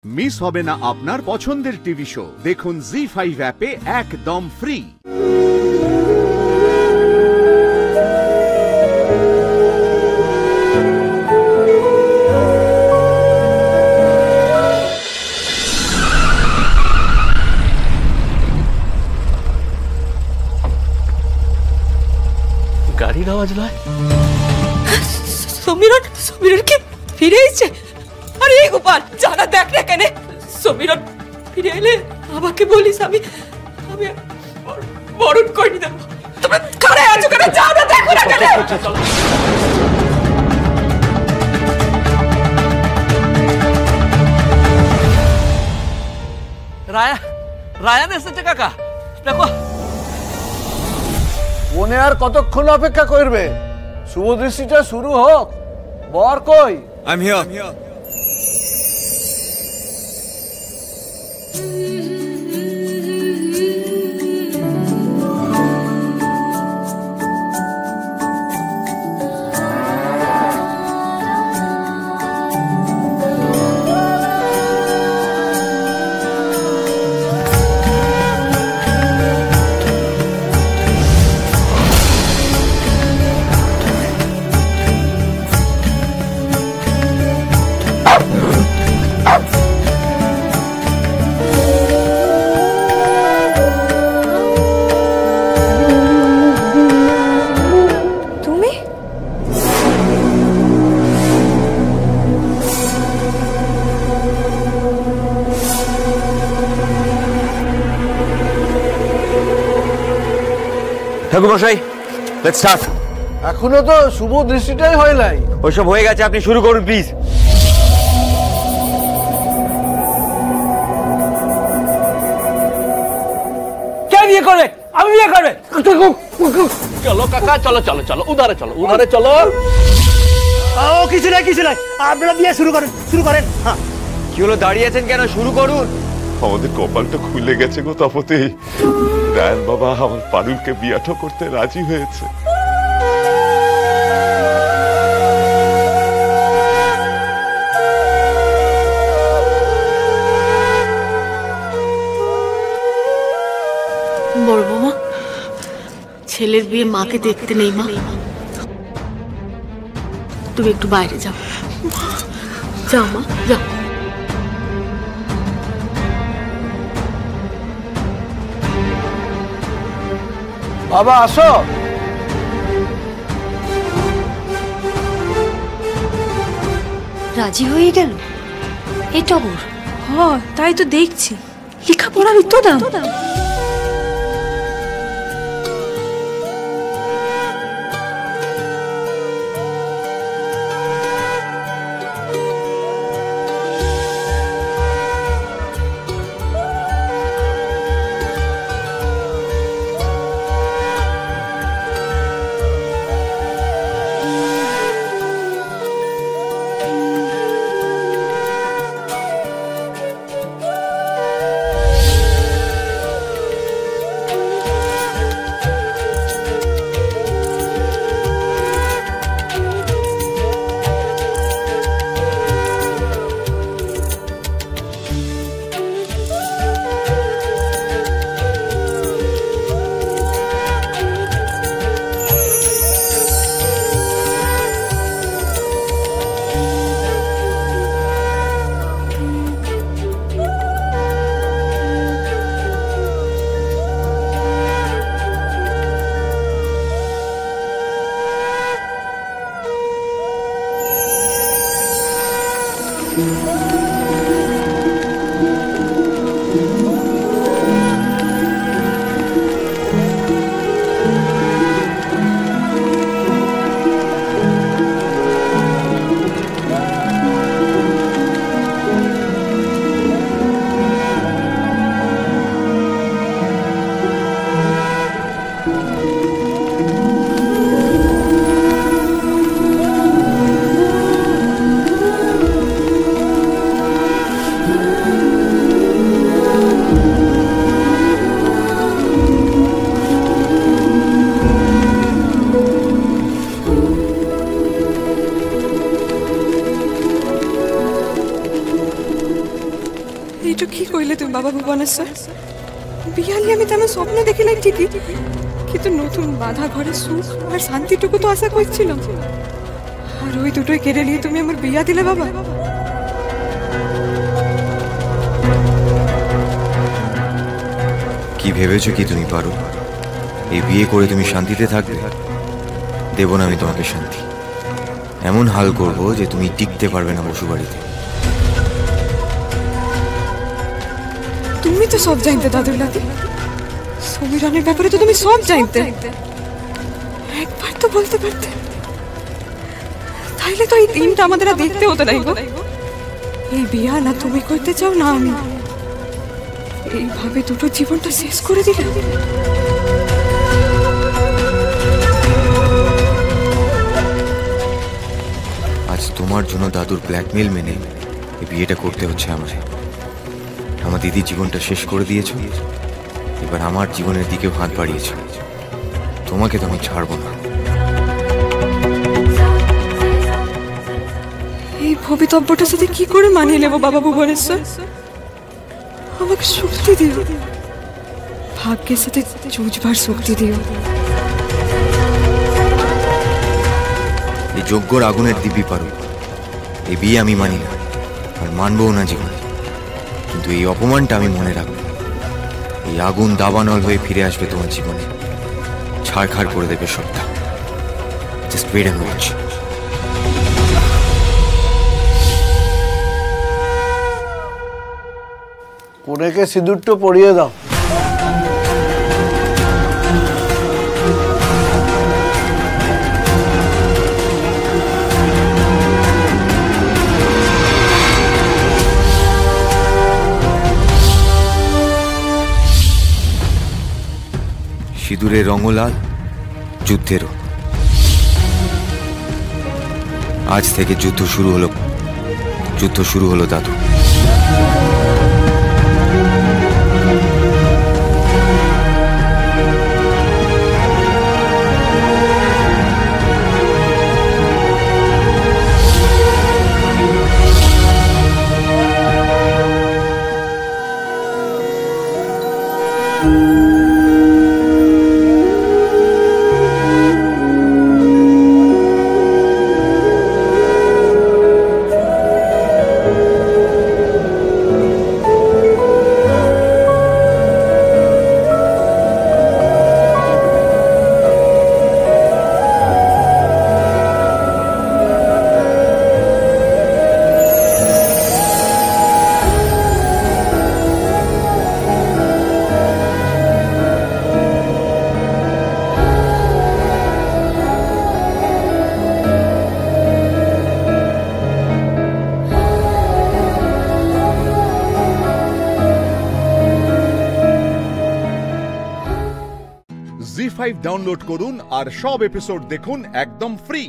Miss হবে না আপনার পছন্দের টিভি শো। দেখুন জি5 অ্যাপে একদম ফ্রি। গাড়ির আওয়াজ নয়, সমীরন কি ফিরে এসেছে? আরে গোপাল জানা দেখ না কেন, সমীরন ফিরে এলে আমাকে বলিস, আমি বরণ করে দেব। তোমরা কারে আছো, কেন যাও না, দেখো না কেন? রায়ান এসেছে কাকা, দেখো। মনে আর কতক্ষণ অপেক্ষা করবে? শুভদৃষ্টিটা শুরু হোক। বর কই? I'm here. ঠাকুরমশাই, লেটস স্টার্ট। এখনো তো শুভ দৃষ্টিটাই হয় নাই। ওইসব হয়ে গেছে, আপনি শুরু করুন প্লিজ। কে বিয়ে করবে? আমি বিয়ে করবে। চলো কাকা, চলো চলো চলো, উধারে চলো, উধারে চলো। ও কিছু নাই, আপনারা বিয়ে শুরু করেন। হ্যাঁ, কি হলো, দাঁড়িয়ে আছেন কেন? শুরু করুন। আমাদের কপালটা খুলে গেছে গো তাপতে। রায়ন বাবা আমার পারুলকে বিয়াটা করতে রাজি হয়েছে। বড় বৌমা, ছেলের বিয়ে মাকে দেখতে নেই মা, তুমি একটু বাইরে যাও। যাও মা, যাও। বাবা আসো। রাজি হয়ে গেল এই টগর? হ্যাঁ, তাই তো দেখছি। লেখাপড়ার তো দাম। এইটা কি কইলে তুমি বাবা ভুবনেশ্বর? বিয়ালি আমি তেমন স্বপ্ন দেখিলাই ঠিকই, কিন্তু নতুন বাধা ঘরে সুখ আর শান্তিটুকু তো আশা করছিলাম, আর ওই দুটোই কেড়ে নিয়ে তুমি আমার বিয়া দিলে বাবা। কি ভেবেছো কি তুমি পারো এই বিয়ে করে তুমি শান্তিতে থাকবে? দেব না আমি তোমাকে শান্তি। এমন হাল করব যে তুমি টিকতে পারবে না বসুবাড়িতে। তুমি তো সব জানতে দাদুর লাতি, সমীরনের ব্যাপারে তো তুমি সব জানতে, একবার তো বলতে পারতে। তাইলে তো এই দিনটা আমাদের আর দেখতে হতো না গো। এই বিয়া না তুমি করতে চাও না আমি, এইভাবে দুটো জীবনটা শেষ করে দিলে। আজ তোমার জন্য দাদুর ব্ল্যাকমেল মেনে এই বিয়েটা করতে হচ্ছে আমার। আমার দিদির জীবনটা শেষ করে দিয়েছ, এবার আমার জীবনের দিকেও হাত বাড়িয়েছ। তোমাকে তো আমি ছাড়বো না। এই ভবিতব্যটার সাথে কি করে মানিয়ে নেবো বাবা ভুবনেশ্বর? আমাকে শক্তি দিও, ভাগ্যের সাথে জুঝবার শক্তি দিও। এই যজ্ঞর আগুনের দিব্যি পারো, এই বিয়ে আমি মানি না আর মানবও না জীবনে, কিন্তু এই অপমানটা আমি মনে রাখবো। এই আগুন দাবানল হয়ে ফিরে আসবে তোমার জীবনে, ছাড়খাড় করে দেবে সবটা। Just wait and watch. কনেকে সিঁদুরটা পরিয়ে দাও। সিঁদুরের রঙও লাল, যুদ্ধেরও। আজ থেকে যুদ্ধ শুরু হলো দাদু। জি5 ডাউনলোড করুন আর সব এপিসোড দেখুন একদম ফ্রি।